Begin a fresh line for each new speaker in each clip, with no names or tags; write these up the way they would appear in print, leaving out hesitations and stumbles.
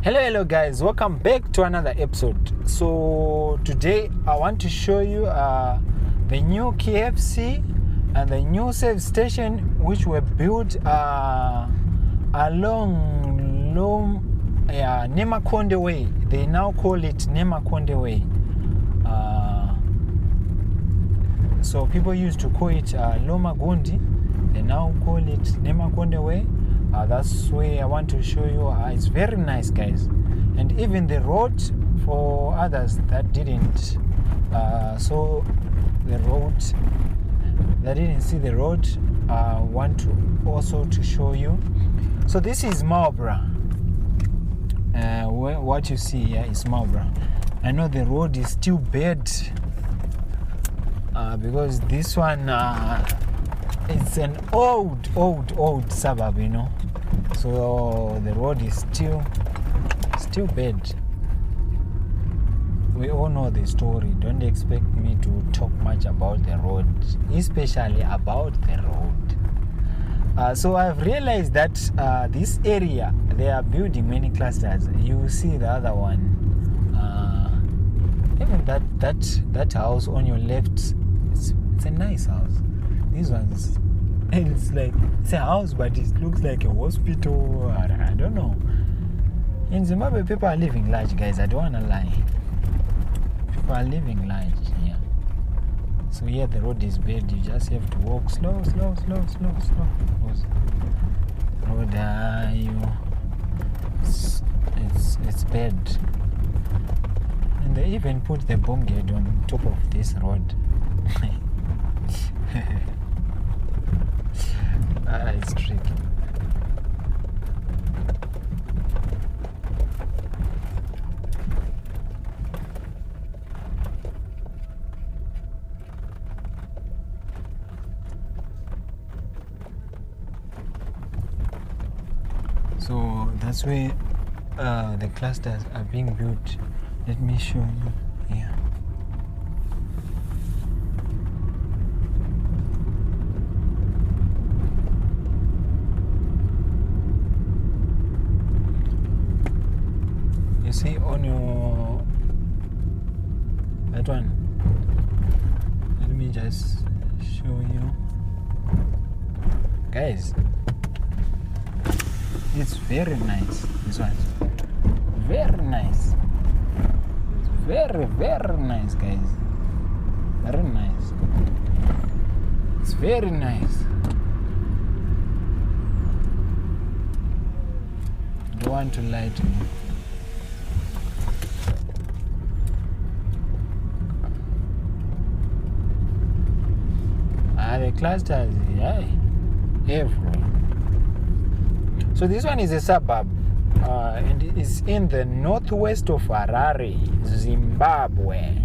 Hello guys, welcome back to another episode. So today I want to show you the new KFC and the new service station which were built along Nemakonde Way. They now call it Nemakonde Way. So people used to call it Loma Gundi. They now call it Nemakonde Way. That's where I want to show you. It's very nice, guys. And even the road, for others that didn't see the road, want to also to show you. So this is Marlborough. What you see here is Marlborough. I know the road is still bad because this one it's an old suburb, you know. So the road is still bad. We all know the story. Don't expect me to talk much about the road, especially about the road. So I've realized that this area, they are building many clusters. You see the other one. Even that house on your left, it's a nice house. This one's, it's a house, but it looks like a hospital. I don't know. In Zimbabwe, people are living large, guys. I don't want to lie. People are living large here. So here the road is bad. You just have to walk slow. Road, it's bad. And they even put the bomb gate on top of this road. It's tricky. So that's where the clusters are being built. Let me show you here. You see on your that one. Let me just show you, guys. It's very nice. This one, very nice. It's very nice, guys. Very nice. It's very nice. Don't want to lie to me. The clusters, yeah, everywhere. So this one is a suburb, and it is in the northwest of Harare, Zimbabwe.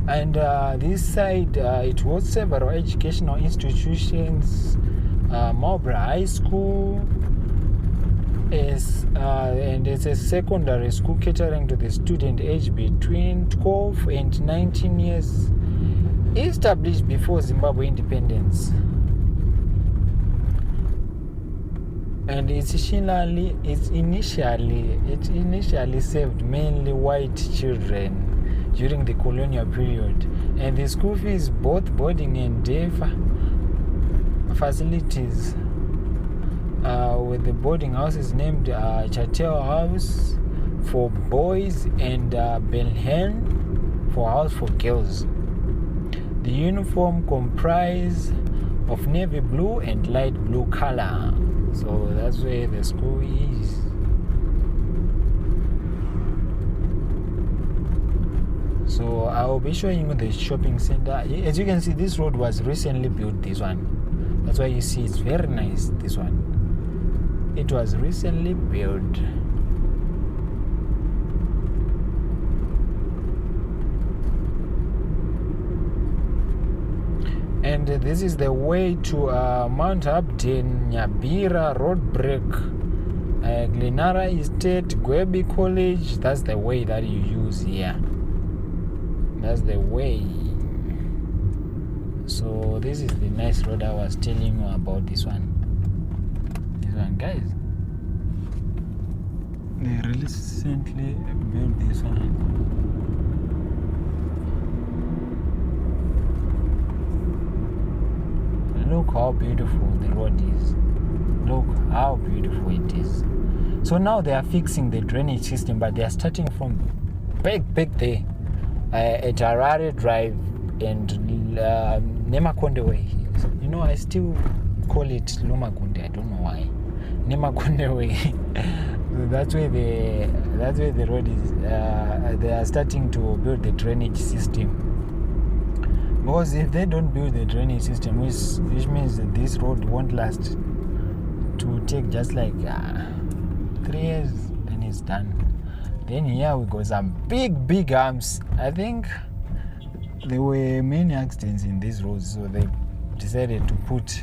And this side, it was several educational institutions. Marlborough High School is, and it's a secondary school catering to the student age between 12 and 19 years, established before Zimbabwe independence. And it initially served mainly white children during the colonial period, and the school fees, both boarding and day facilities, with the boarding house is named Chatel House for boys and Belhen for house for girls. The uniform comprise of navy blue and light blue color. So that's where the school is. So I will be showing you the shopping center. As you can see, this road was recently built, this one. That's why you see it's very nice, this one. It was recently built. And this is the way to Mount Upton, Nyabira road break Glenara Estate, Gwebi College. That's the way that you use here. That's the way. So this is the nice road I was telling you about. This one guys, they recently built this one. Look how beautiful the road is. Look how beautiful it is. So now they are fixing the drainage system, but they are starting from back there at Harare Drive and Nemakonde Way. You know, I still call it Lumakunde. I don't know why. Nemakonde Way. That's where the road is. They are starting to build the drainage system. Because if they don't build the drainage system, which means that this road won't last, to take just like 3 years, then it's done. Then here we got some big arms. I think there were many accidents in these roads, so they decided to put.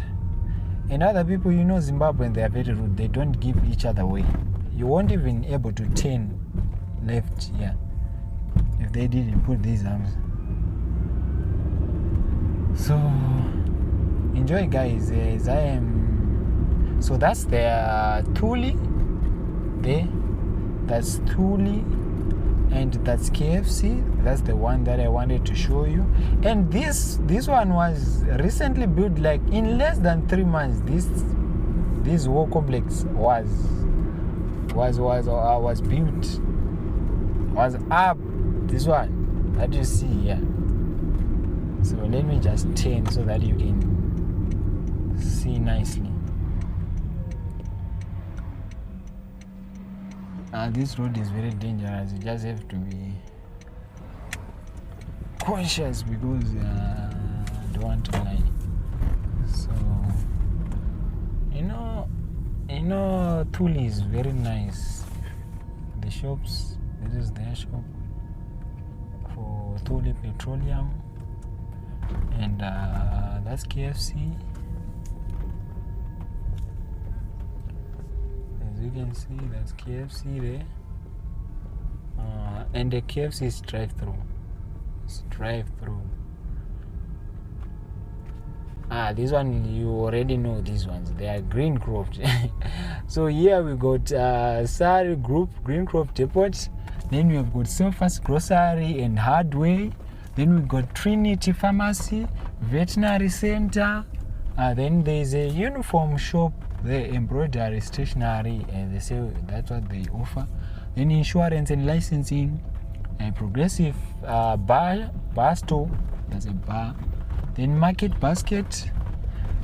And other people, you know, Zimbabwean, they are very rude. They don't give each other way. You won't even able to turn left here if they didn't put these arms. So enjoy, guys, as I am. So that's the Thuli there. That's Thuli, and that's KFC. That's the one that I wanted to show you. And this one was recently built, like in less than 3 months. This whole complex was built, was up. This one that you see here. So let me just turn so that you can see nicely. This road is very dangerous. You just have to be conscious because I don't want to lie. So you know Thuli is very nice. The shops, this is their shop for Thuli Petroleum, and that's KFC. As you can see, that's KFC there, and the KFC is drive-through. It's drive-through. This one you already know. These ones, they are Greencroft. So here we got Sari Group, Greencroft Depot. Then we have got Selfast Grocery and Hardware. Then we got Trinity Pharmacy, Veterinary Center. Then there's a uniform shop, the embroidery stationery, and they say that's what they offer. Then insurance and licensing, and Progressive bar store. That's a bar. Then Market Basket.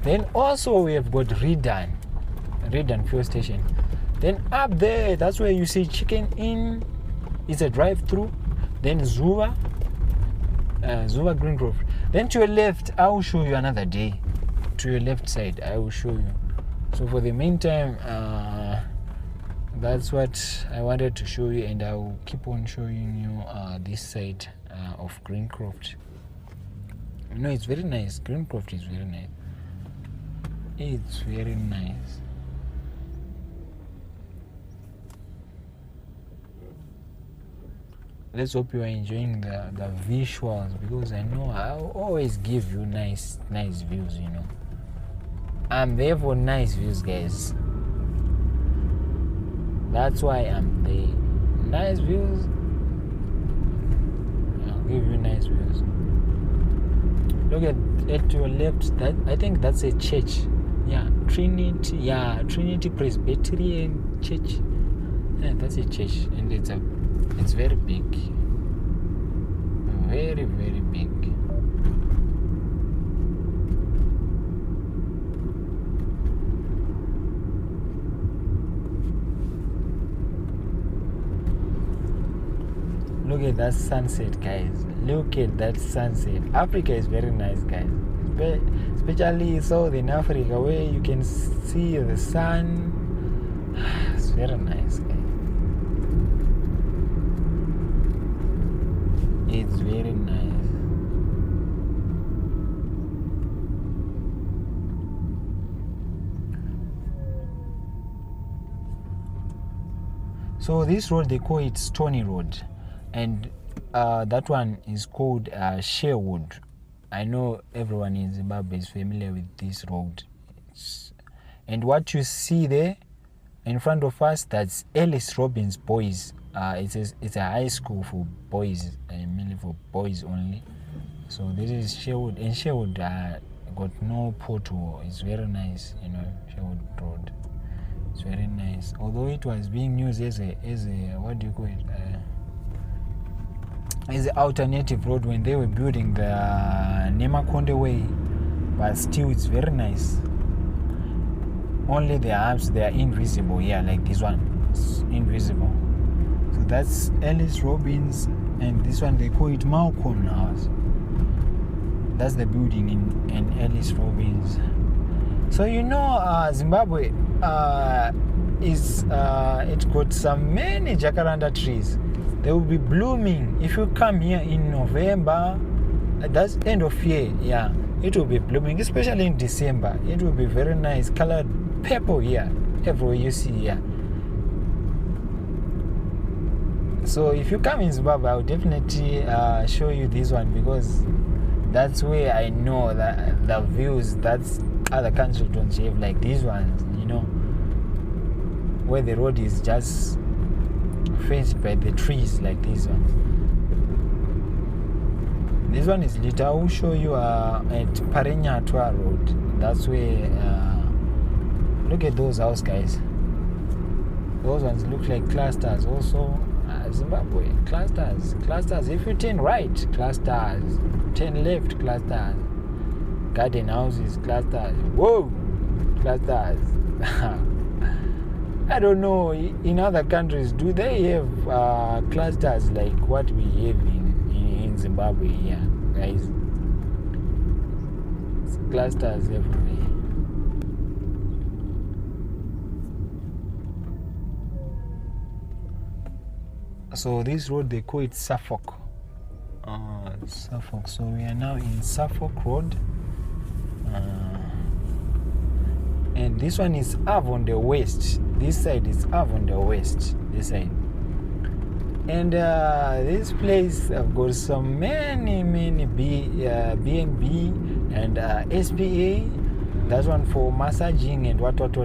Then also we have got Redan fuel station. Then up there, that's where you see Chicken Inn. It's a drive-through. Then Zuva Greencroft. Then to your left, I will show you another day. To your left side, I will show you. So for the meantime, that's what I wanted to show you, and I will keep on showing you this side of Greencroft. You know, it's very nice. Greencroft is very nice. It's very nice. Let's hope you are enjoying the visuals, because I know I'll always give you nice views, you know. I'm there for nice views, guys. That's why I'm there. Nice views. I'll give you nice views. Look at your left. That, I think that's a church. Yeah, Trinity. Yeah, Trinity Presbyterian Church. Yeah, that's a church, and it's very big. Very, very big. Look at that sunset, guys. Look at that sunset. Africa is very nice, guys. Especially Southern Africa, where you can see the sun. It's very nice, guys. It's very nice. So this road, they call it Stony Road, and that one is called Sherwood. I know everyone in Zimbabwe is familiar with this road. And what you see there in front of us, that's Ellis Robbins Boys. It's a high school for boys, mainly for boys only. So this is Sherwood, and Sherwood got no pothole. It's very nice, Sherwood Road. It's very nice. Although it was being used as a what do you call it? As an alternative road when they were building the Nemakonde Way, but still it's very nice. Only the humps, they are invisible. Yeah, like this one, it's invisible. So that's Ellis Robbins, and this one they call it Malcolm House. That's the building in Ellis Robbins. So Zimbabwe it got some many jacaranda trees. They will be blooming if you come here in November. That's end of year. Yeah, it will be blooming, especially in December. It will be very nice, colored purple here everywhere you see here. So if you come in Suburb, I'll definitely show you this one, because that's where I know that the views that other countries don't have, like these ones, where the road is just fenced by the trees like these ones. This one is lit. I will show you at Parenyatwa Road. That's where, look at those houses, guys. Those ones look like clusters also. Zimbabwe, clusters. If you turn right, clusters. Turn left, clusters. Garden houses, clusters. Whoa, clusters. I don't know, in other countries, do they have clusters like what we have in Zimbabwe here, guys? It's clusters everywhere. So this road, they call it Suffolk. Suffolk. So we are now in Suffolk Road. And this one is up on the west. This side is up on the west. This side. And this place I've got so many B&B and SPA. That's one for massaging and what. That's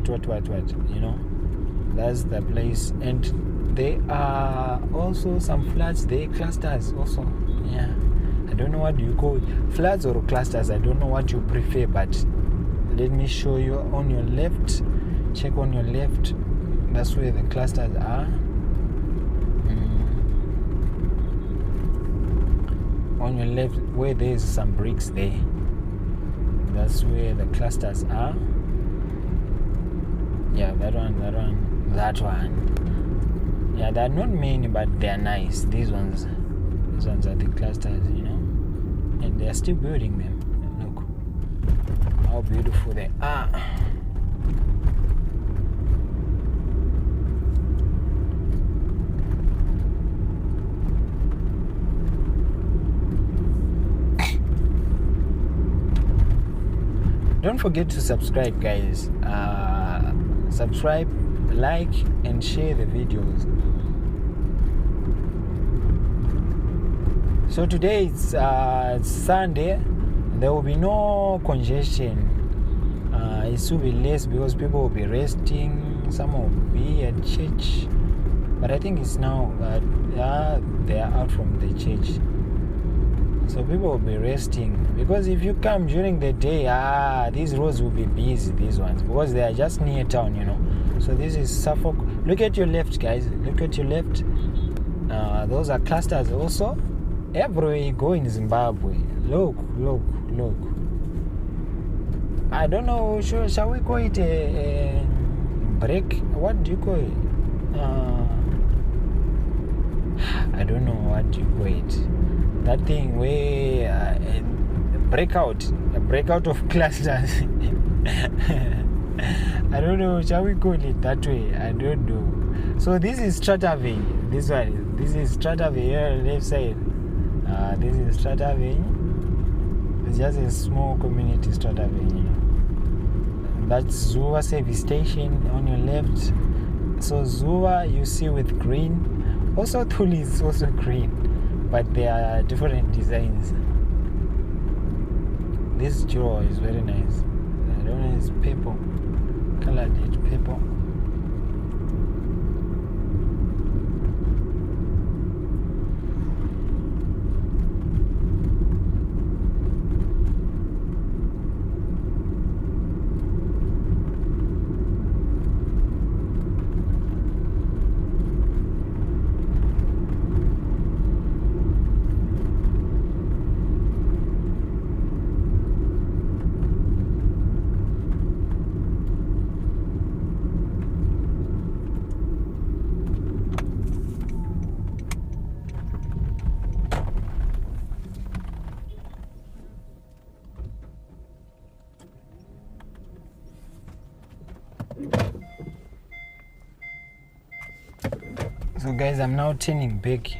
the place. And there are also some flats there, clusters also. Yeah. I don't know what you call it. Flats or clusters. I don't know what you prefer, but let me show you on your left. Check on your left. That's where the clusters are. On your left, where there's some bricks there. That's where the clusters are. Yeah, that one. Yeah, there are not many, but they are nice. These ones are the clusters, and they are still building them. Look how beautiful they are. Don't forget to subscribe, guys. Subscribe, like, and share the videos. So today it's Sunday. There will be no congestion. It will be less because people will be resting. Some will be at church, but I think it's now they are out from the church, so people will be resting. Because if you come during the day, these roads will be busy. These ones, because they are just near town, So this is Suffolk. Look at your left, guys. Look at your left. Those are clusters also. Everywhere you go in Zimbabwe, look. I don't know, shall we call it a break? What do you call it? I don't know what you call it. That thing where a breakout of clusters. I don't know, shall we call it that way? I don't know. So this is Strataville. This is Strataville here, left side. This is Strataville. It's just a small community, Strataville. That's Zuwa service station on your left. So Zuwa you see with green. Also Tuli is also green, but they are different designs. This jewel is very nice. I don't know, it's purple. Colored it purple. So guys, I'm now turning back.